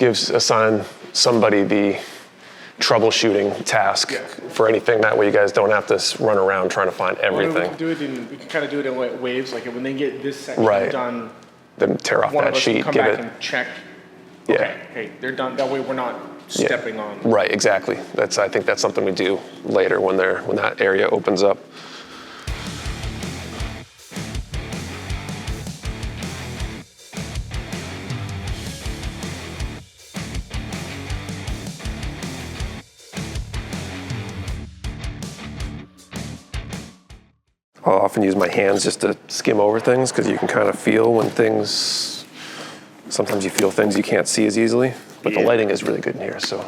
assign somebody the troubleshooting task for anything. That way you guys don't have to run around trying to find everything. We can kind of do it in waves, like when they get this section done, then tear off that sheet, come back and check. Okay, they're done. That way we're not stepping on. Right, exactly. I think that's something we do later when that area opens up. I'll often use my hands just to skim over things because you can kind of feel when sometimes you feel things you can't see as easily, but the lighting is really good in here, so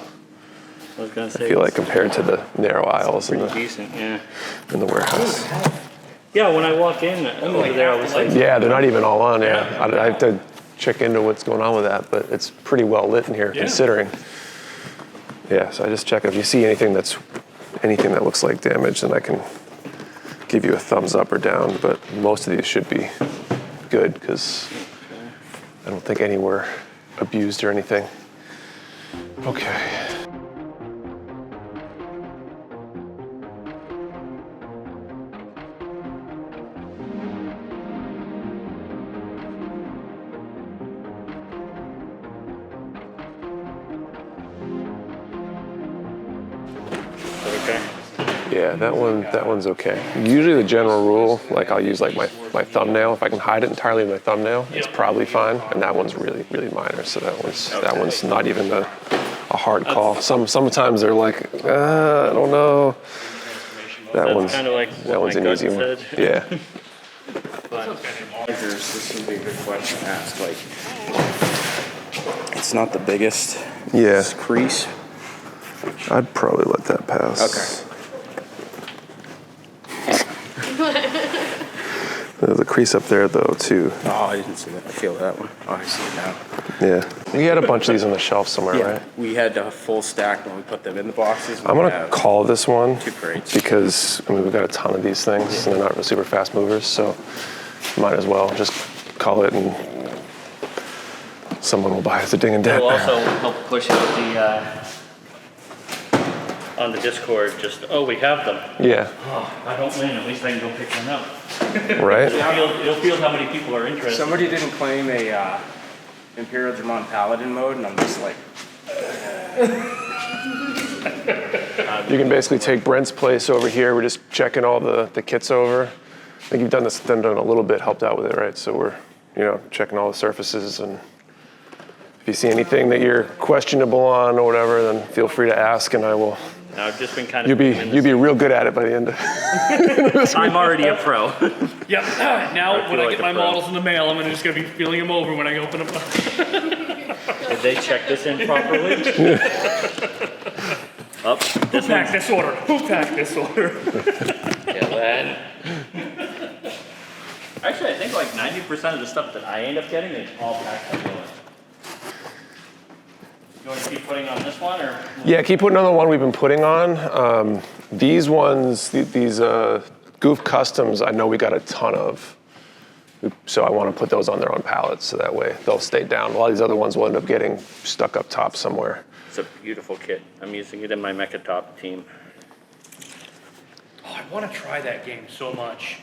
I feel like compared to the narrow aisles in the warehouse. Yeah, when I walk in over there, I was like... Yeah, they're not even all on, I have to check into what's going on with that, but it's pretty well lit in here considering. Yeah, so I just check if you see anything that looks like damage, then I can give you a thumbs up or down, but most of these should be good because I don't think any were abused or anything. Okay. Yeah, that one's okay. Usually the general rule, like I'll use like my thumbnail. If I can hide it entirely in my thumbnail, it's probably fine. And that one's really, really minor. So that one's not even a hard call. Sometimes they're like, I don't know. That one's an easy one. Yeah. This would be a good question to ask. Like, it's not the biggest crease. I'd probably let that pass. Okay. There's a crease up there though too. Oh, I didn't see that. I feel that one. Oh, I see it now. Yeah. We had a bunch of these on the shelf somewhere, right? We had a full stack when we put them in the boxes. I'm gonna call this one 2 crates because we've got a ton of these things and they're not super fast movers, so might as well just call it and someone will buy us a ding and dent. It'll also help push out on the Discord, we have them. Yeah. Oh, I don't win, at least I can go pick one up. Right? It'll feel how many people are interested. Somebody didn't claim a Imperial German Paladin mode, and I'm just like... You can basically take Brent's place over here. We're just checking all the kits over. I think you've done a little bit, helped out with it, right? So we're, checking all the surfaces, and if you see anything that you're questionable on or whatever, then feel free to ask, and I will... I've just been kind of... You'll be real good at it by the end of I'm already a pro. Yep. Now, when I get my models in the mail, I'm just going to be feeling them over when I open them up. Did they check this in properly? Who packed this order? Who packed this order? Actually, I think like 90% of the stuff that I end up getting is all packed by Dylan. You want to keep putting on this one, or? Yeah, keep putting on the one we've been putting on. These ones, these Goof Customs, I know we got a ton of. So I want to put those on their own pallets, so that way they'll stay down. A lot of these other ones will end up getting stuck up top somewhere. It's a beautiful kit. I'm using it in my Mecha Top team. Oh, I want to try that game so much.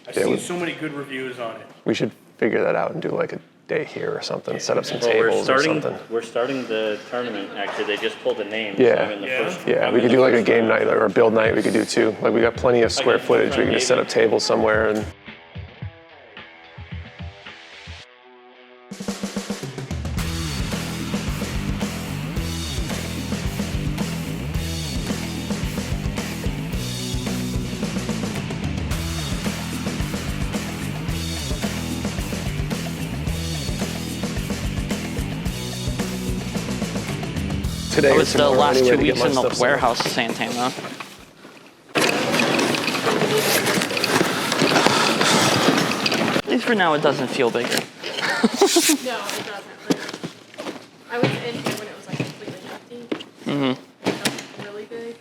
I've seen so many good reviews on it. We should figure that out and do like a day here or something, set up some tables or something. We're starting the tournament, actually. They just pulled the name. Yeah, so I'm in the first, we could do like a game night or a build night we could do too. Like we got plenty of square footage. We can just set up tables somewhere and... Today I was the last 2 weeks in the warehouse at San Tamo. At least for now, it doesn't feel bigger. No, it doesn't. I was in here when it was like completely empty. It felt really big.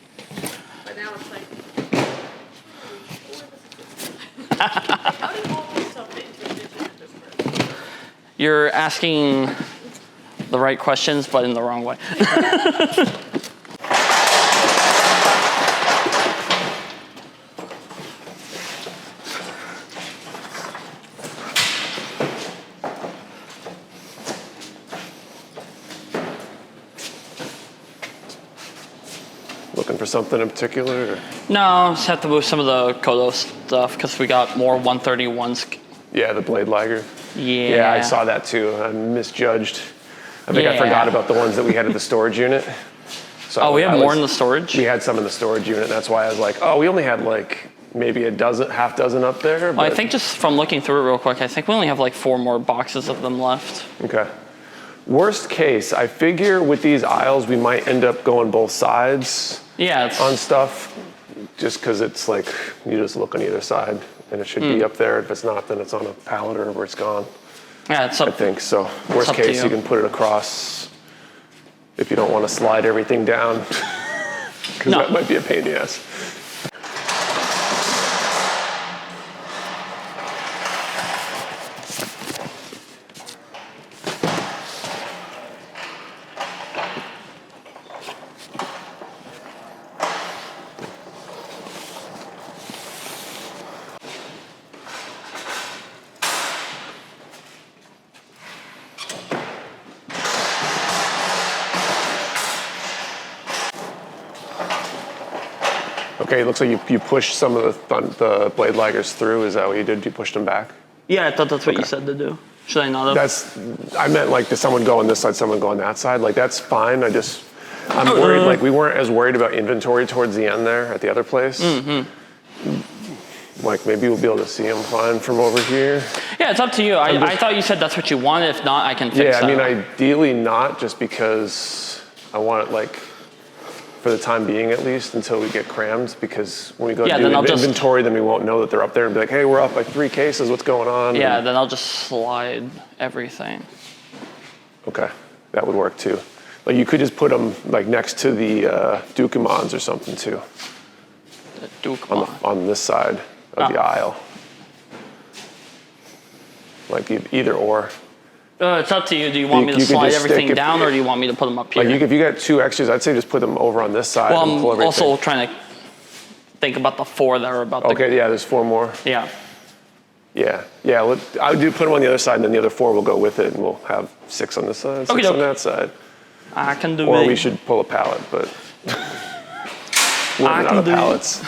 But now it's like, how did all this stuff fit into a digit at this point? You're asking the right questions, but in the wrong way. Looking for something in particular? Or? No, just have to move some of the Kodo stuff because we got more 131s. Yeah, the blade liger. Yeah. Yeah, I saw that too. I misjudged. I think I forgot about the ones that we had at the storage unit. So we have more in the storage? We had some in the storage unit. That's why I was like, oh, we only had like maybe half dozen up there. Well, I think just from looking through it real quick, I think we only have like 4 more boxes of them left. Okay. Worst case, I figure with these aisles, we might end up going both sides on stuff, just because it's like, you just look on either side and it should be up there. If it's not, then it's on a pallet or where it's gone. Yeah, it's up. I think so. Worst case, you can put it across if you don't want to slide everything down, because that might be a pain in the ass. Okay, it looks like you pushed some of the blade ligers through. Is that what you did? You pushed them back? Yeah, I thought that's what you said to do. Should I not have? I meant like, does someone go on this side, someone go on that side? Like, that's fine. I'm worried, like, we weren't as worried about inventory towards the end there at the other place. Like, maybe we'll be able to see them fine from over here. Yeah, it's up to you. I thought you said that's what you wanted. If not, I can fix that. Yeah, I mean, ideally not, just because I want it, like, for the time being at least, until we get crammed, because when we go to do inventory, then we won't know that they're up there and be like, hey, we're up by 3 cases, what's going on? Yeah, then I'll just slide everything. Okay, that would work too. Like, you could just put them like next to the Dukumans or something too. The Dukuman. On this side of the aisle. Like either or. It's up to you. Do you want me to slide everything down, or do you want me to put them up here? Like, if you got 2 extras, I'd say just put them over on this side. Well, and pull I'm also trying to think about the 4 that are about to... Okay, yeah, there's 4 more. Yeah. Yeah, I would put them on the other side, and then the other 4 will go with it, and we'll have 6 on this side, 6 on that side. I can do it. Or we should pull a pallet, but we're out of pallets.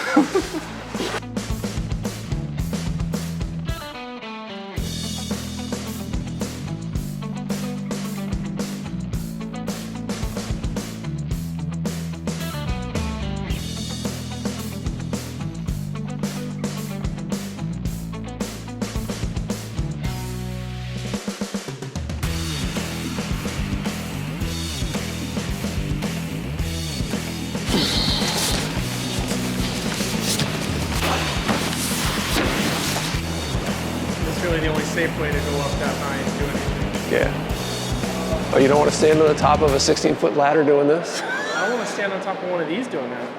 Really the only safe way to go up that high and do anything. Yeah. Oh, you don't want to stand on the top of a 16-foot ladder doing this? I don't want to stand on top of one of these doing that.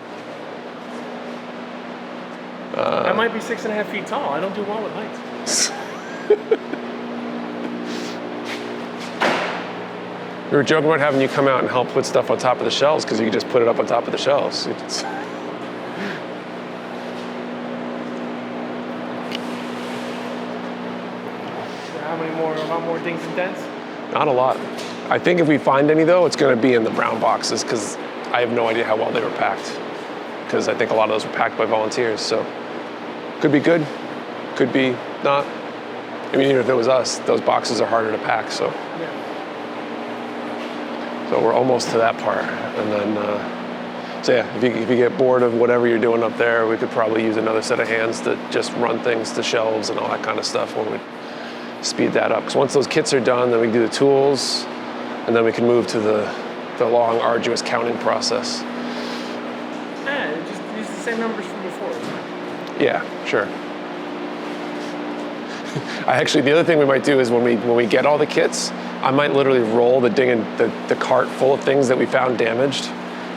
I might be 6.5 feet tall. I don't do well with heights. We were joking about having you come out and help put stuff on top of the shelves, because you could just put it up on top of the shelves. How more dings and dents? Not a lot. I think if we find any, though, it's going to be in the brown boxes, because I have no idea how well they were packed. Because I think a lot of those were packed by volunteers, so could be good, could be not. I mean, even if it was us, those boxes are harder to pack, so. Yeah. So we're almost to that part, and then, so yeah, if you get bored of whatever you're doing up there, we could probably use another set of hands to just run things to shelves and all that kind of stuff when we speed that up. Because once those kits are done, then we can do the tools, and then we can move to the long, arduous counting process. Yeah, just use the same numbers from before. Yeah, sure. The other thing we might do is when we get all the kits, I might literally roll the cart full of things that we found damaged,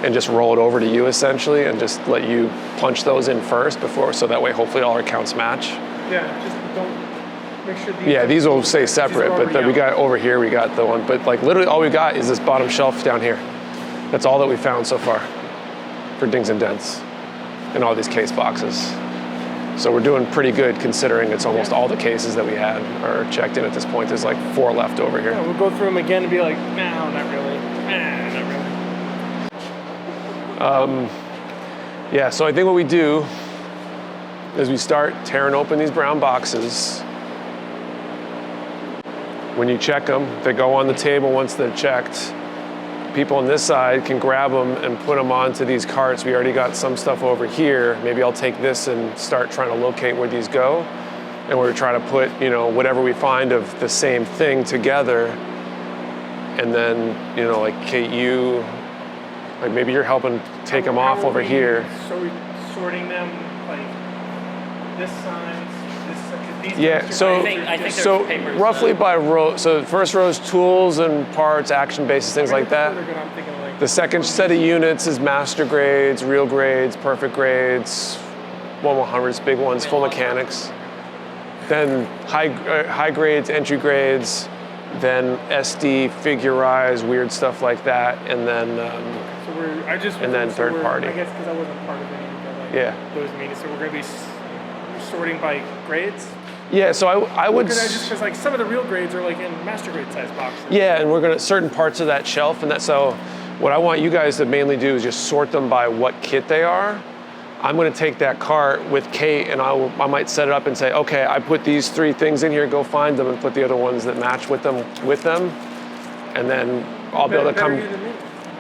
and just roll it over to you essentially, and just let you punch those in first before, so that way hopefully all our counts match. Yeah, just don't Make sure Yeah, these will stay separate, are but then we already got over here, we got the one, but like literally all we got is this bottom shelf down here. That's all that we found so far for dings and dents in all these case boxes. So we're doing pretty good considering it's almost all the cases that we had are checked in at this point. There's like 4 left over here. Yeah, we'll go through them again and be like, no, not really. Nah, not really. Yeah, so I think what we do is we start tearing open these brown boxes. When you check them, they go on the table once they're checked. People on this side can grab them and put them onto these carts. We already got some stuff over here. Maybe I'll take this and start trying to locate where these go. And we're trying to put, you know, whatever we find of the same thing together. And then, you know, like Kate, you, like maybe you're helping take them off over here. So we're sorting them like this size, this size. These Yeah, ones are- so I think there's so papers, roughly by row. So the first row is tools and parts, action bases, things like that. Further good, I'm thinking like The second set of units is master grades, real grades, perfect grades, 1/100s, big ones, full mechanics. Then high grades, entry grades, then SD, figurize, weird stuff like that, and then So we're, I just And then so third we're- party. I guess because I wasn't part of any of the, like, Yeah. those meetings, so we're gonna be sorting by grades. yeah. So I would. Because I just because like some of the real grades are like in master grade size boxes. Yeah, and we're gonna certain parts of that shelf, and that. So what I want you guys to mainly do is just sort them by what kit they are. I'm gonna take that cart with Kate, and I might set it up and say, okay, I put these 3 things in here. Go find them and put the other ones that match with them, and then I'll be able to Better come. you than me.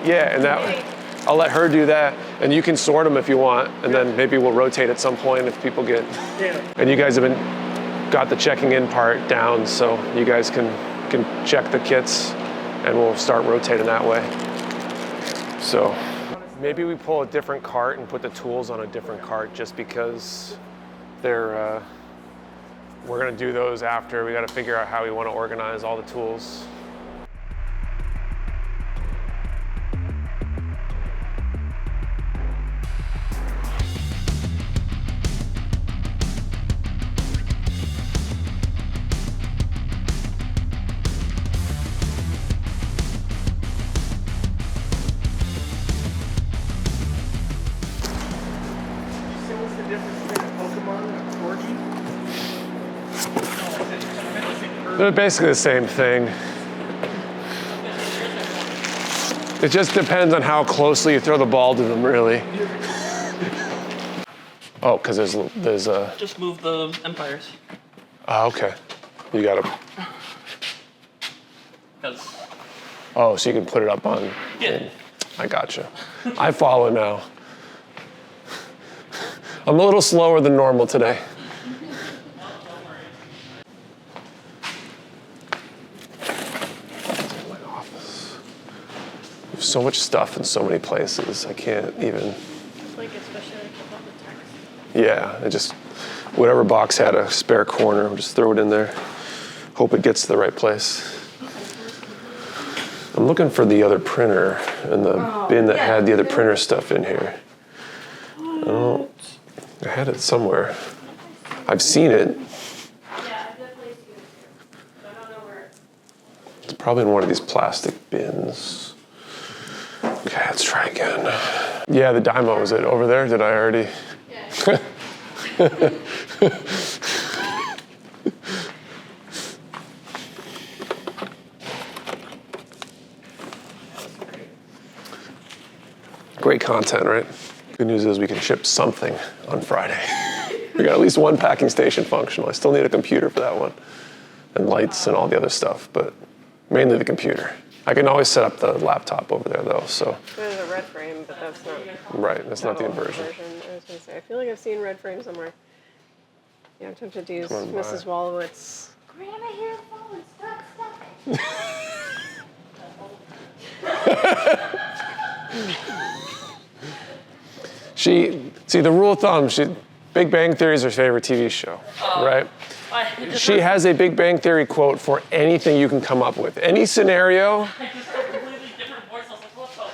Yeah, and that I'll let her do that, and you can sort them if you want, and then maybe we'll rotate at some point if people get. Yeah. And you guys have got the checking in part down, so you guys can check the kits, and we'll start rotating that way. So maybe we pull a different cart and put the tools on a different cart, just because they're. We're gonna do those after. We got to figure out how we want to organize all the tools. So what's the difference between a Pokemon and a Corgi? They're basically the same thing. It just depends on how closely you throw the ball to them, really. Oh, because there's a. Just move the empires. Oh, okay. You gotta. Because Oh, so you can put it up on. yeah, I gotcha. I follow now. I'm a little slower than normal today. My office. There's so much stuff in so many places. I can't even. Like especially like with all the text. Yeah, I just whatever box had a spare corner, I'll just throw it in there. Hope it gets to the right place. I'm looking for the other printer and the bin that had the other printer stuff in here. I had it somewhere. I've seen it. Yeah, I've definitely seen it too. But I don't know where. It's probably in one of these plastic bins. Okay, let's try again. Yeah, the Dymo, is it over there? Did I already? Yeah. Great content, right? Good news is we can ship something on Friday. We got at least one packing station functional. I still need a computer for that one, and lights and all the other stuff, but mainly the computer. I can always set up the laptop over there though, so. There's a red frame, but that's not. Right, that's not the all inversion. I was gonna say, I feel like I've seen red frame somewhere. Yeah, I'm tempted to use Come on by. Mrs. Wallowitz. Grandma, here's the phone. See, the rule of thumb, Big Bang Theory is her favorite TV show, right? She has a Big Bang Theory quote for anything you can come up with. Any scenario. I just heard a completely different voice. I was like, what the? I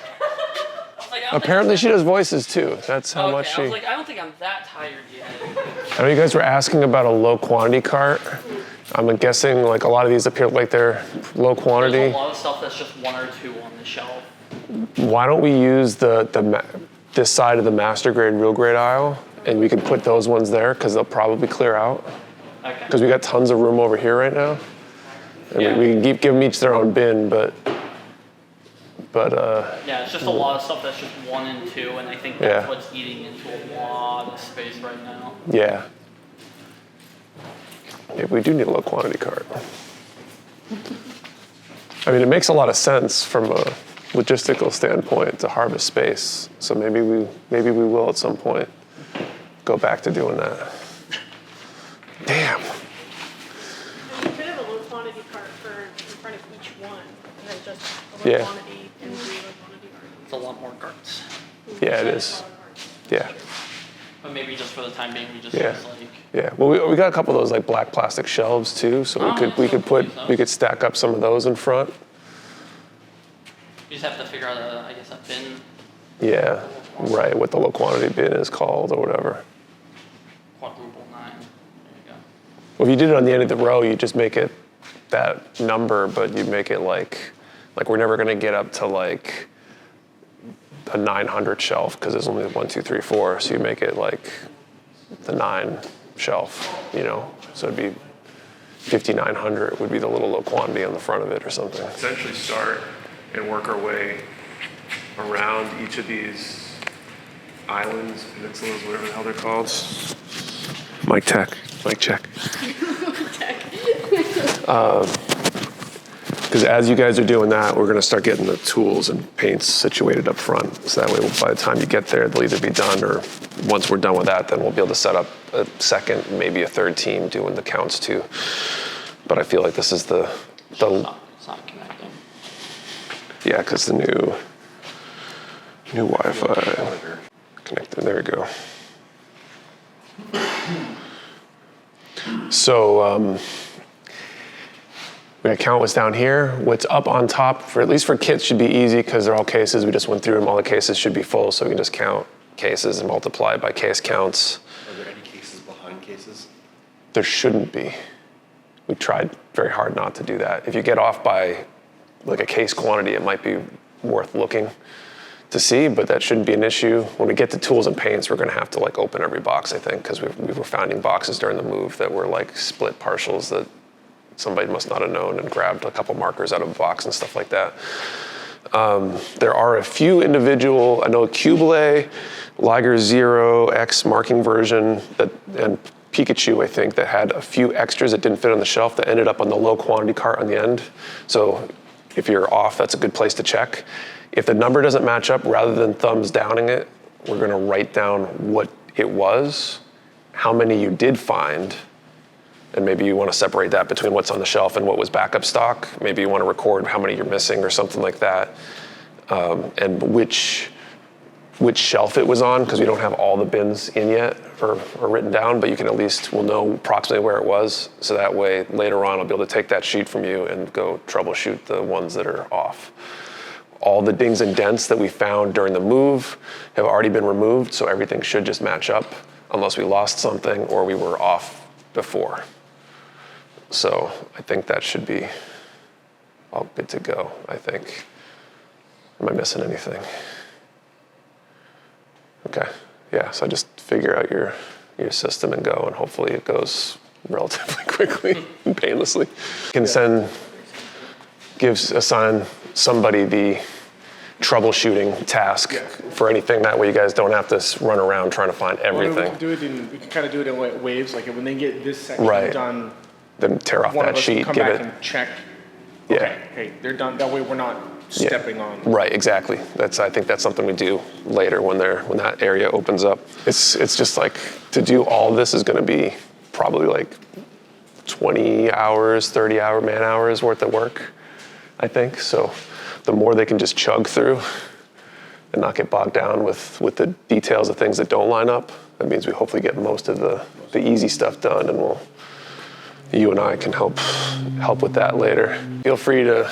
was like, I don't Apparently she does voices too. That's how think, much okay, she. I was like, I don't think I'm that tired yet. I know you guys were asking about a low quantity cart. I'm guessing like a lot of these appear like they're low There's quantity. a lot of stuff that's just 1 or 2 on the shelf. Why don't we use this side of the master grade, real grade aisle, and we can put those ones there because they'll probably clear out. Okay. Because we got tons of room over here right now. And Yeah. we can give them each their own bin, but Yeah, it's just a lot of stuff that's just 1 and 2, and I think Yeah. that's what's eating into a lot of space right now. yeah. Maybe we do need a low quantity cart. I mean, it makes a lot of sense from a logistical standpoint to harvest space. So maybe we will at some point go back to doing that. Damn. And you could have a low quantity cart for in front of each one, and then just a low Yeah. quantity and 3 low quantity carts. It's a lot more carts. Yeah, it is. Yeah. But maybe just for the time being, we just Yeah. use like, Yeah. Well, we got a couple of those like black plastic shelves too, so Oh, yeah, we so could we could stack up some of those in front. you just have to figure out, I guess, a bin Yeah. Right. What the low quantity bin is called or whatever. quadruple 9. There you go. Well, if you did it on the end of the row, you just make it that number, but you make it like we're never gonna get up to like a 900 shelf because there's only 1, 2, 3, 4. So you make it like the 9 shelf, you know. So it'd be 5,900 would be the little low quantity on the front of it or something. Essentially start and work our way around each of these islands, peninsulas, whatever the hell they're called. Mic check. Because as you guys are doing that, we're going to start getting the tools and paints situated up front. So that way, by the time you get there, they'll either be done or once we're done with that, then we'll be able to set up a second, maybe a third team doing the counts too. But I feel like this is the It's not connecting. yeah, because the new Wi-Fi connected. There we go. So my account was down here. What's up on top, for at least for kits, should be easy because they're all cases. We just went through them. All the cases should be full, so we can just count cases and multiply by case counts. Are there any cases behind cases? There shouldn't be. We tried very hard not to do that. If you get off by like a case quantity, it might be worth looking to see, but that shouldn't be an issue. When we get to tools and paints, we're gonna have to like open every box, I think, because we were finding boxes during the move that were like split partials that somebody must not have known and grabbed a couple markers out of a box and stuff like that. There are a few individual, I know Cubelay, Liger Zero, X marking version, and Pikachu, I think, that had a few extras that didn't fit on the shelf that ended up on the low quantity cart on the end. So if you're off, that's a good place to check. If the number doesn't match up, rather than thumbs downing it, we're gonna write down what it was, how many you did find, and maybe you want to separate that between what's on the shelf and what was backup stock. Maybe you want to record how many you're missing or something like that, and which shelf it was on, because we don't have all the bins in yet or written down, but you can at least, we'll know approximately where it was, so that way later on I'll be able to take that sheet from you and go troubleshoot the ones that are off. All the dings and dents that we found during the move have already been removed, so everything should just match up unless we lost something or we were off before. So I think that should be all good to go, I think. Am I missing anything? Okay, yeah, so I just figure out your system and go, and hopefully it goes relatively quickly and painlessly. You can assign somebody the troubleshooting task for anything. That way you guys don't have to run around trying to find everything. We can kind of do it in waves, like when they get this section Right. done, Then tear off one that of us sheet, come give back it. and check. Yeah. Okay, hey, they're done. That way we're not stepping on. Right, exactly. I think that's something we do later when that area opens up. It's just like, to do all this is gonna be probably like 20 hours, 30 man hours worth of work, I think. So the more they can just chug through and not get bogged down with the details of things that don't line up, that means we hopefully get most of the easy stuff done, and you and I can help with that later. Feel free to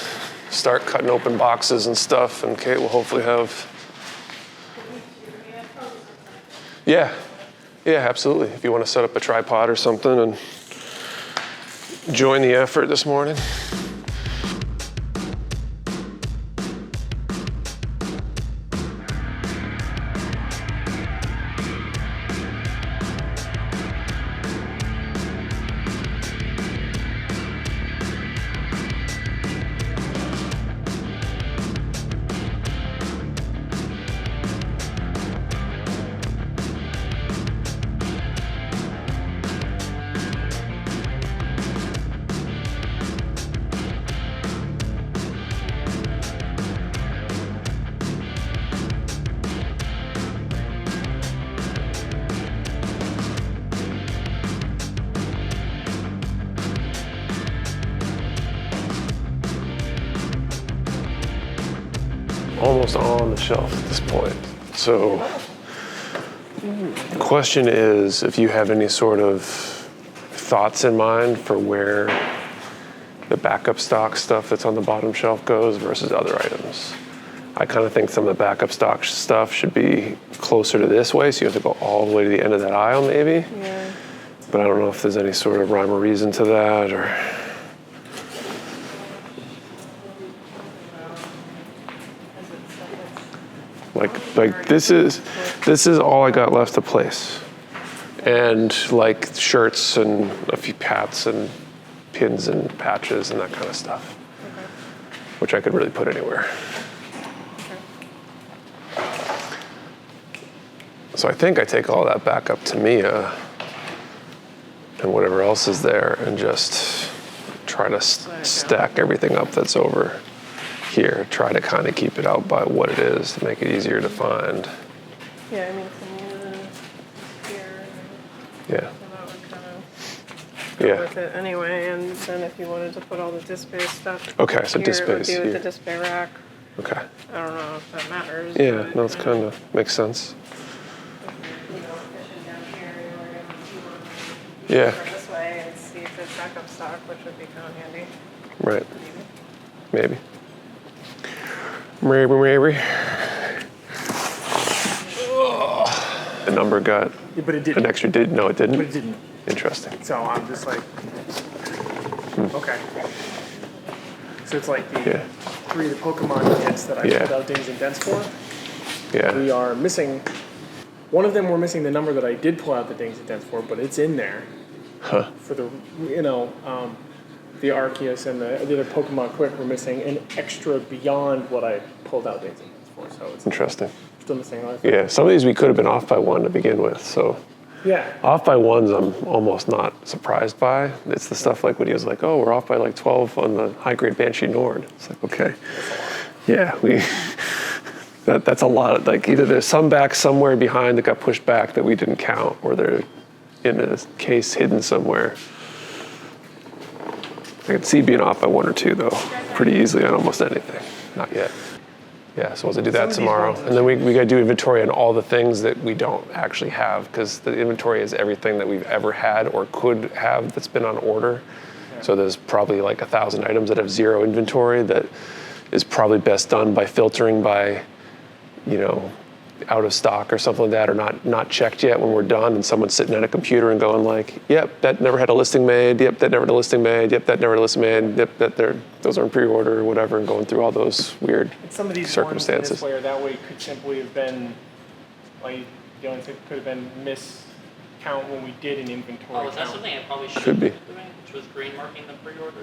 start cutting open boxes and stuff, and Kate will hopefully have. Yeah, absolutely. If you want to set up a tripod or something, and join the effort this morning. Almost all on the shelf at this point. So the question is if you have any sort of thoughts in mind for where the backup stock stuff that's on the bottom shelf goes versus other items. I kind of think some of the backup stock stuff should be closer to this way, so you have to go all the way to the end of that aisle maybe. Yeah. But I don't know if there's any sort of rhyme or reason to that, or like this is all I got left to place, and like shirts and a few hats and pins and patches and that kind of stuff, which I could really put anywhere. So I think I take all that back up to Mia and whatever else is there and just try to stack everything up that's over here. Try to kind of keep it out by what it is to make it easier to find. Yeah, I mean, here. Yeah. So that would kind of go Yeah. with it anyway. And then if you wanted to put all the disk bay stuff. Okay, so here, disk it would bays be with here. the disk bay rack. Okay. I don't know if that matters. Yeah, but, no, it's kind of makes sense. Yeah, This way and see if there's backup stock, which would be kind of handy. right. Maybe. Maybe. The number got Yeah, but it an didn't. extra did. No, it didn't. But it didn't. Interesting. So I'm just like, okay. So it's like the Yeah. 3 of the Pokemon kits that I Yeah. pulled out dings and dents for. We Yeah. are missing, one of them we're missing the number that I did pull out the dings and dents for, but it's in there. Huh. For the, the Arceus and the other Pokemon Quick were missing an extra beyond what I pulled out dings and dents for. So it's Interesting. still missing a lot. Yeah. Some of these we could have been off by 1 to begin with. So Yeah. off by 1s, I'm almost not surprised by. It's the stuff like when he was like, "Oh, we're off by like 12 on the high grade Banshee Nord." It's like, okay. Yeah, that's a lot. Like either there's some back somewhere behind that got pushed back that we didn't count, or they're in a case hidden somewhere. I could see being off by 1 or 2 though, pretty easily on almost anything. Not yet. Yeah, so we'll have to do that tomorrow. And then we got to do inventory on all the things that we don't actually have, because the inventory is everything that we've ever had or could have that's been on order. So there's probably like 1,000 items that have 0 inventory that is probably best done by filtering by, out of stock or something like that, or not checked yet when we're done, and someone's sitting at a computer and going like, "Yep, that never had a listing made. Yep, that never had a listing made. Yep, that never had a listing made. Yep, those are in pre-order or whatever," and going through all those weird Some of these circumstances. ones in this way or that way could simply have been, like, the only thing could have been miscount when we did an inventory Oh, is that count. something I probably should Could be. doing, which was green marking the pre-orders?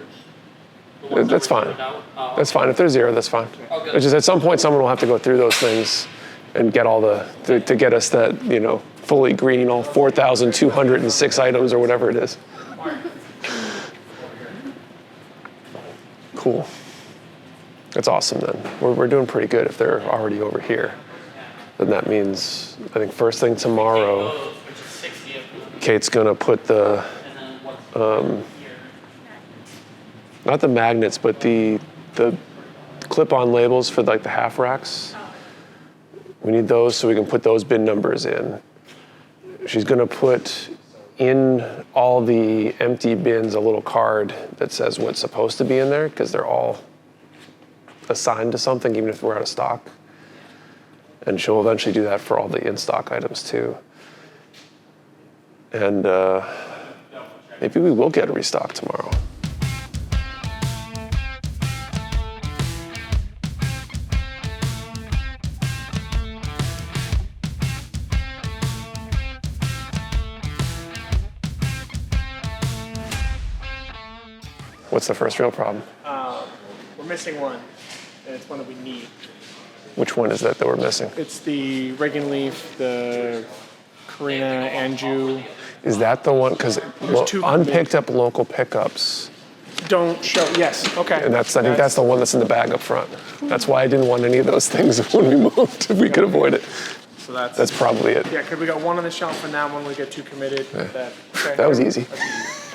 The ones that That's were fine. sorted out? Oh, That's fine. If there's 0, that's fine. Oh, good. It's just at some point someone will have to go through those things and get all to get us that, fully green, all 4,206 items or whatever it is. Cool. That's awesome then. We're doing pretty good if they're already over here. Then that means, I think first thing tomorrow, those, which is 60 of them, Kate's gonna put the, and then what's here? not the magnets, but the clip-on labels for like the half racks. We need those so we can put those bin numbers in. She's gonna put in all the empty bins a little card that says what's supposed to be in there, because they're all assigned to something, even if we're out of stock. And she'll eventually do that for all the in-stock items too. And maybe we will get a restock tomorrow. What's the first real problem? We're missing one, and it's one that we need. Which one is that we're missing? It's the Reagan Leaf, the Carina Anju. Is that the one? Because two unpicked up local pickups, Don't show. Yes. Okay. and I think that's the one that's in the bag up front. That's why I didn't want any of those things when we moved. If we could avoid it, So that's that's probably it. yeah. Because we got one on the shelf, and now when we get two committed, okay. That was easy.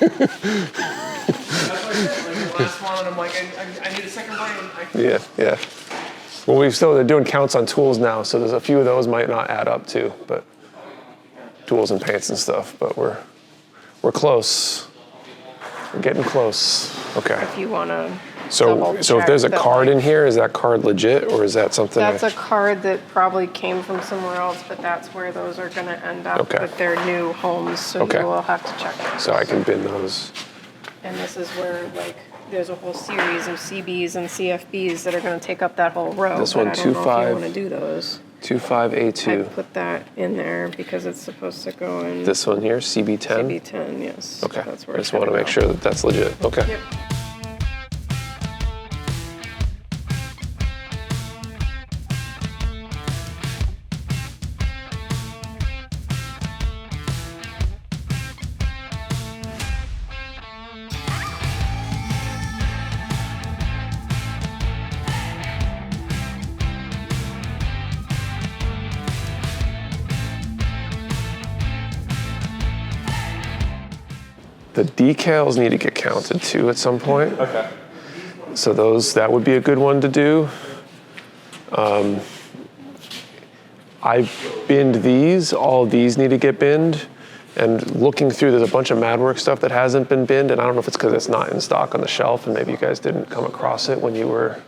That's what I said. Like the last one, and I'm like, I need a second brain. Yeah. Well, they're doing counts on tools now, so there's a few of those might not add up too, but tools and paints and stuff. But we're close. We're getting close. Okay. If you want to So if there's a card in here, is that card legit or is that something? That's a card that probably came from somewhere else, but that's where those are going to end up Okay. with their new homes. So Okay. you will have to check those. So I can bin those. And this is where there's a whole series of CBs and CFBs that are going to take up that whole row. This but one, I don't know if 25. you want to do those. 25A2. I put that in there because it's supposed to go in This one here, CB10. CB10. Yes. Okay. That's where I it's just want to gonna make go. sure that that's legit. Okay. Yep. The decals need to get counted too at some point. Okay. So that would be a good one to do. I binned these, all of these need to get binned. And looking through, there's a bunch of MadWork stuff that hasn't been binned, and I don't know if it's because it's not in stock on the shelf and maybe you guys didn't come across it when you were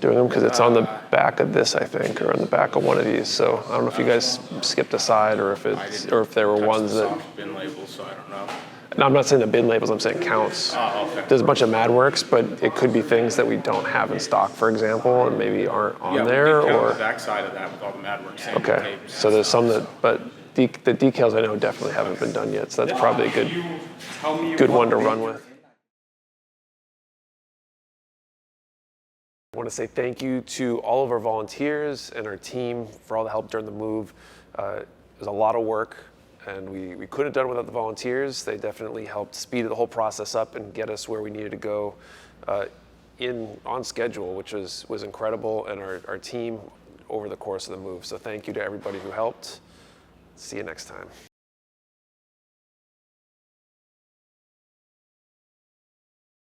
doing them, because it's on the back of this, I think, or on the back of one of these. So I don't know if you guys skipped aside or if there were ones that. Soft bin labels, so I don't know. No, I'm not saying the bin labels, I'm saying counts. Oh, okay. There's a bunch of MadWorks, but it could be things that we don't have in stock, for example, and maybe aren't on there, we did count or. the backside of that with all the MadWorks. safety Okay, tapes so and there's stuff, some but the decals I know definitely haven't been done yet, so that's probably a good one to run with. I want to say thank you to all of our volunteers and our team for all the help during the move. It was a lot of work, and we couldn't have done it without the volunteers. They definitely helped speed the whole process up and get us where we needed to go on schedule, which was incredible, and our team over the course of the move. So thank you to everybody who helped. See you next time.